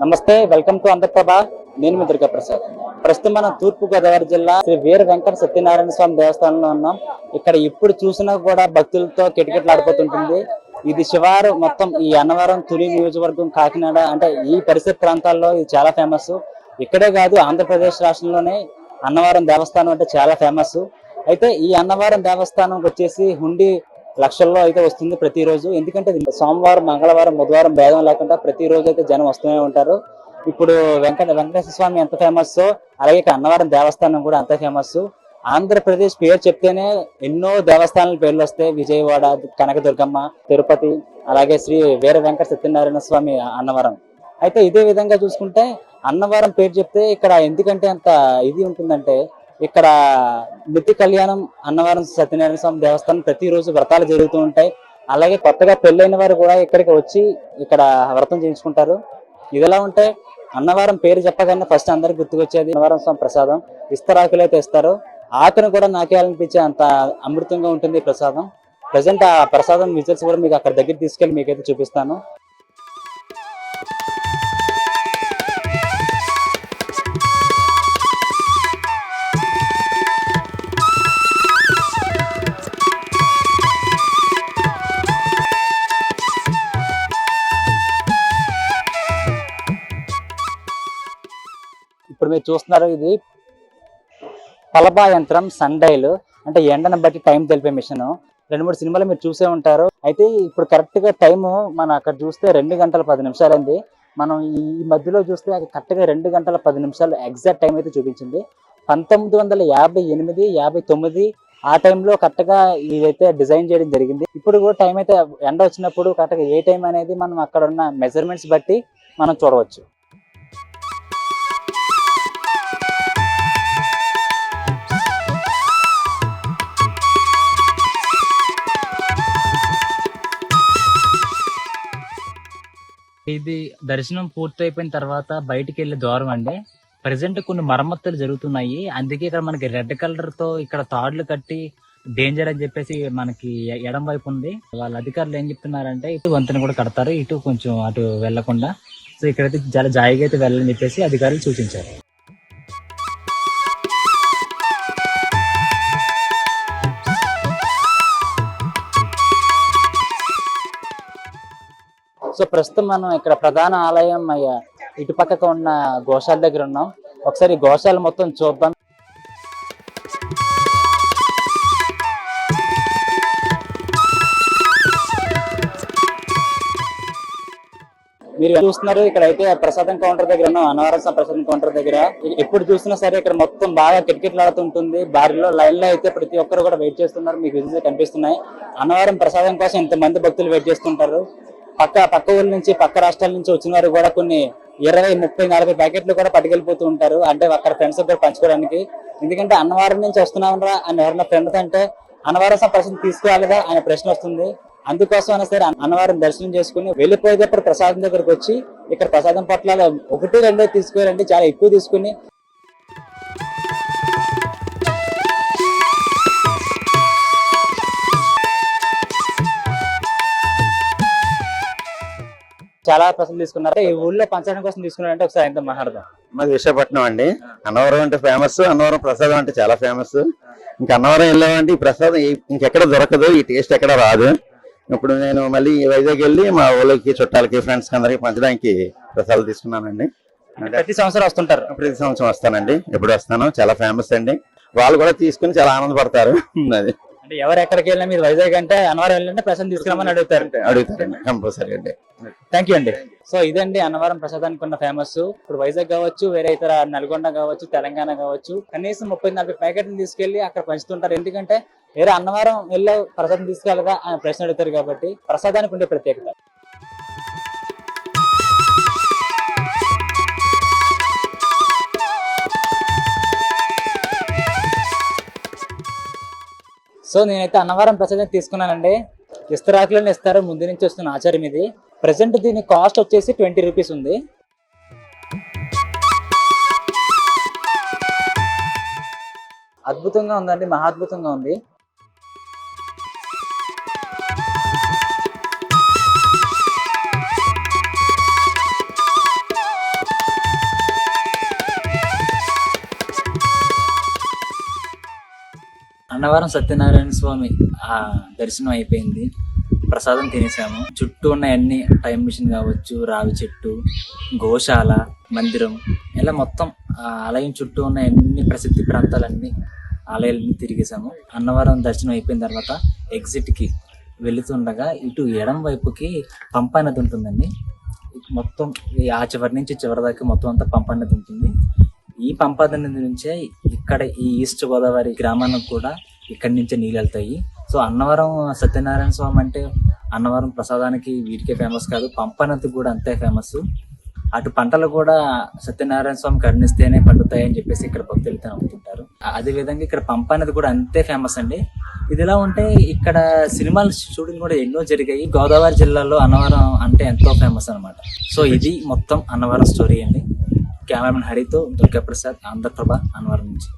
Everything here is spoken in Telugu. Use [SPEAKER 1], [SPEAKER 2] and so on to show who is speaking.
[SPEAKER 1] నమస్తే, వెల్కమ్ టు ఆంధ్రప్రభ. నేను మీ దుర్గా ప్రసాద్. ప్రస్తుతం మనం తూర్పు గోదావరి జిల్లా శ్రీ వీర వెంకట సత్యనారాయణ స్వామి దేవస్థానంలో ఉన్నాం. ఇక్కడ ఎప్పుడు చూసినా కూడా భక్తులతో కిటకిటలాడిపోతుంటుంది. ఇది శివారు మొత్తం ఈ అన్నవరం, తుని నియోజకవర్గం, కాకినాడ అంటే ఈ పరిసర ప్రాంతాల్లో ఇది చాలా ఫేమస్. ఇక్కడే కాదు, ఆంధ్రప్రదేశ్ రాష్ట్రంలోనే అన్నవరం దేవస్థానం అంటే చాలా ఫేమస్. అయితే ఈ అన్నవరం దేవస్థానం వచ్చేసి హుండీ లక్షల్లో అయితే వస్తుంది ప్రతిరోజు. ఎందుకంటే సోమవారం, మంగళవారం, బుధవారం భేదం లేకుండా ప్రతిరోజు అయితే జనం వస్తూనే ఉంటారు. ఇప్పుడు వెంకటేశ్వర స్వామి ఎంత ఫేమస్, అలాగే అన్నవరం దేవస్థానం కూడా అంత ఫేమస్. ఆంధ్రప్రదేశ్ పేరు చెప్తేనే ఎన్నో దేవస్థానాల పేర్లు వస్తాయి. విజయవాడ, కనకదుర్గమ్మ, తిరుపతి, అలాగే శ్రీ వీర వెంకట సత్యనారాయణ స్వామి అన్నవరం. అయితే ఇదే విధంగా చూసుకుంటే అన్నవరం పేరు చెప్తే ఇక్కడ ఎందుకంటే అంత ఇది ఉంటుందంటే, ఇక్కడ నిత్య కళ్యాణం అన్నవరం సత్యనారాయణ స్వామి దేవస్థానం ప్రతిరోజు వ్రతాలు జరుగుతూ ఉంటాయి. అలాగే కొత్తగా పెళ్ళైన వారు కూడా ఇక్కడికి వచ్చి ఇక్కడ వ్రతం చేయించుకుంటారు. ఇదిలా ఉంటే అన్నవరం పేరు చెప్పగానే ఫస్ట్ అందరికి గుర్తుకొచ్చేది అన్నవరం స్వామి ప్రసాదం. ఇస్తరాకులు అయితే ఇస్తారు. ఆకును కూడా నాకేయాలనిపించే అంత అమృతంగా ఉంటుంది ప్రసాదం. ప్రజెంట్ ఆ ప్రసాదం విజువల్స్ కూడా మీకు అక్కడ దగ్గర తీసుకెళ్ళి మీకైతే చూపిస్తాను. ఇప్పుడు మీరు చూస్తున్నారు, ఇది పలబా యంత్రం, సన్డైల్ అంటే ఎండను బట్టి టైం తెలిపే మిషన్. 2-3 సినిమాలు మీరు చూసే ఉంటారు. అయితే ఇప్పుడు కరెక్ట్ గా టైము మనం అక్కడ చూస్తే 2 గంటల 10 నిమిషాలు అయింది. మనం ఈ మధ్యలో చూస్తే కరెక్ట్ గా 2 గంటల 10 నిమిషాలు ఎగ్జాక్ట్ టైం అయితే చూపించింది. 1958, 59 ఆ టైంలో కరెక్ట్ గా ఇదైతే డిజైన్ చేయడం జరిగింది. ఇప్పుడు కూడా టైం అయితే ఎండ వచ్చినప్పుడు కరెక్ట్ గా ఏ టైం అనేది మనం అక్కడ ఉన్న మెజర్మెంట్స్ బట్టి మనం చూడవచ్చు. ఇది దర్శనం పూర్తయిపోయిన తర్వాత బయటికి వెళ్ళే ద్వారం అండి. ప్రజెంట్ కొన్ని మరమ్మతులు జరుగుతున్నాయి. అందుకే ఇక్కడ మనకి రెడ్ కలర్ తో ఇక్కడ తాడులు కట్టి డేంజర్ అని చెప్పేసి మనకి ఎడం వైపు ఉంది. వాళ్ళ అధికారులు ఏం చెప్తున్నారంటే ఇటు వంతెన కూడా కడతారు, ఇటు కొంచెం అటు వెళ్లకుండా. సో ఇక్కడైతే చాలా జాయిగా అయితే వెళ్ళని చెప్పేసి అధికారులు సూచించారు. సో ప్రస్తుతం మనం ఇక్కడ ప్రధాన ఆలయం ఇటు పక్కకు ఉన్న గోశాల దగ్గర ఉన్నాం. ఒకసారి గోశాల మొత్తం చూద్దాం. మీరు చూస్తున్నారు, ఇక్కడ అయితే ప్రసాదం కౌంటర్ దగ్గర ఉన్నాం. అన్నవరం ప్రసాదం కౌంటర్ దగ్గర ఎప్పుడు చూసినా సరే ఇక్కడ మొత్తం బాగా కిటకిటలాడుతుంటుంది. బారిలో లైన్ లో అయితే ప్రతి ఒక్కరు కూడా వెయిట్ చేస్తున్నారు. మీకు విజువల్స్ కనిపిస్తున్నాయి. అన్నవరం ప్రసాదం కోసం ఇంతమంది భక్తులు వెయిట్ చేస్తుంటారు. పక్క ఊళ్ళ నుంచి, పక్క రాష్ట్రాల నుంచి వచ్చిన వారు కూడా కొన్ని 20, 30, 40 ప్యాకెట్లు కూడా పట్టుకెళ్ళిపోతూ ఉంటారు. అంటే అక్కడ ఫ్రెండ్స్ కూడా పంచుకోవడానికి. ఎందుకంటే అన్నవరం నుంచి వస్తున్నామరా అని ఎవరైనా ఫ్రెండ్స్ అంటే అన్నవరం ప్రసాదం తీసుకోవాలిగా అనే ప్రశ్న వస్తుంది. అందుకోసం అయినా సరే అన్నవరం దర్శనం చేసుకుని వెళ్ళిపోయేటప్పుడు ప్రసాదం దగ్గరకు వచ్చి ఇక్కడ ప్రసాదం పొట్లాలు 1-2 తీసుకోవాలంటే చాలా ఎక్కువ తీసుకుని చాలా ప్రశ్నలు తీసుకున్నారు. ఈ ఊళ్ళో పంచడం కోసం తీసుకున్నారంటే ఒకసారి ఎంత మాట్లాడదాం.
[SPEAKER 2] మాది విశాఖపట్నం అండి. అన్నవరం అంటే ఫేమస్, అన్నవరం ప్రసాదం అంటే చాలా ఫేమస్. ఇంకా అన్నవరం వెళ్ళామంటే ఈ ప్రసాదం ఇంకెక్కడ దొరకదు, ఈ టేస్ట్ ఎక్కడ రాదు. ఇప్పుడు నేను మళ్ళీ వైజాగ్ వెళ్ళి మా ఊళ్ళకి, చుట్టాలకి, ఫ్రెండ్స్ అందరికి పంచడానికి ప్రసాదాలు తీసుకున్నానండి.
[SPEAKER 1] ప్రతి సంవత్సరం వస్తుంటారు?
[SPEAKER 2] ప్రతి సంవత్సరం వస్తానండి, ఎప్పుడు వస్తాను. చాలా ఫేమస్ అండి. వాళ్ళు కూడా తీసుకుని చాలా ఆనందపడతారు. అది
[SPEAKER 1] అంటే ఎవరు ఎక్కడికి వెళ్ళినా మీరు వైజాగ్ అంటే అన్నవరం వెళ్ళంటే ప్రసాదం తీసుకురామని
[SPEAKER 2] అడుగుతారండి కంపల్సరీ అండి.
[SPEAKER 1] థ్యాంక్ యూ అండి. సో ఇదండి అన్నవరం ప్రసాదానికి ఉన్న ఫేమస్. ఇప్పుడు వైజాగ్ కావచ్చు, వేరే ఇతర నల్గొండ కావచ్చు, తెలంగాణ కావచ్చు, కనీసం 30-40 ప్యాకెట్లు తీసుకెళ్లి అక్కడ పంచుతుంటారు. ఎందుకంటే వేరే అన్నవరం వెళ్ళే ప్రసాదం తీసుకెళ్ళగా ఆయన ప్రశ్న అడుగుతారు కాబట్టి ప్రసాదానికి ఉండే ప్రత్యేకత. సో నేనైతే అన్నవరం ప్రసాదం తీసుకున్నానండి. ఇస్తరాకులను ఇస్తారు, ముందు నుంచి వస్తున్న ఆచారం ఇది. ప్రెసెంట్ దీని కాస్ట్ వచ్చేసి 20 రూపీస్ ఉంది. అద్భుతంగా ఉందండి, మహాద్భుతంగా ఉంది.
[SPEAKER 3] అన్నవరం సత్యనారాయణ స్వామి దర్శనం అయిపోయింది, ప్రసాదం తినేసాము. చుట్టూ ఉన్న అన్ని టైం మిషన్ కావచ్చు, రావి చెట్టు, గోశాల, మందిరం, ఇలా మొత్తం ఆలయం చుట్టూ ఉన్న అన్ని ప్రసిద్ధి ప్రాంతాలన్నీ ఆలయాలన్నీ తిరిగేసాము. అన్నవరం దర్శనం అయిపోయిన తర్వాత ఎగ్జిట్ కి వెళుతుండగా ఇటు ఎడం వైపుకి పంపా నది ఉంటుందండి. మొత్తం ఆ చివరి నుంచి చివరి దాకా మొత్తం అంతా పంపా నది ఉంటుంది. ఈ పంపా నది నుంచే ఇక్కడ ఈ ఈస్ట్ గోదావరి గ్రామానికి కూడా ఇక్కడి నుంచే నీళ్ళు వెళ్తాయి. సో అన్నవరం సత్యనారాయణ స్వామి అంటే అన్నవరం ప్రసాదానికి వీటికే ఫేమస్ కాదు, పంపా నది కూడా అంతే ఫేమస్. అటు పంటలు కూడా సత్యనారాయణ స్వామి కరుణిస్తేనే పండుతాయి అని చెప్పేసి ఇక్కడ భక్తులు నమ్ముతుంటారు. అదే విధంగా ఇక్కడ పంపా నది కూడా అంతే ఫేమస్ అండి. ఇది ఇలా ఉంటే ఇక్కడ సినిమాల షూటింగ్ కూడా ఎన్నో జరిగాయి. గోదావరి జిల్లాలో అన్నవరం అంటే ఎంతో ఫేమస్ అన్నమాట. సో ఇది మొత్తం అన్నవరం స్టోరీ అండి. కెమెరామెన్ హరితో దుర్గాప్రసాద్, ఆంధ్రప్రభ, అన్నవరం నుంచి.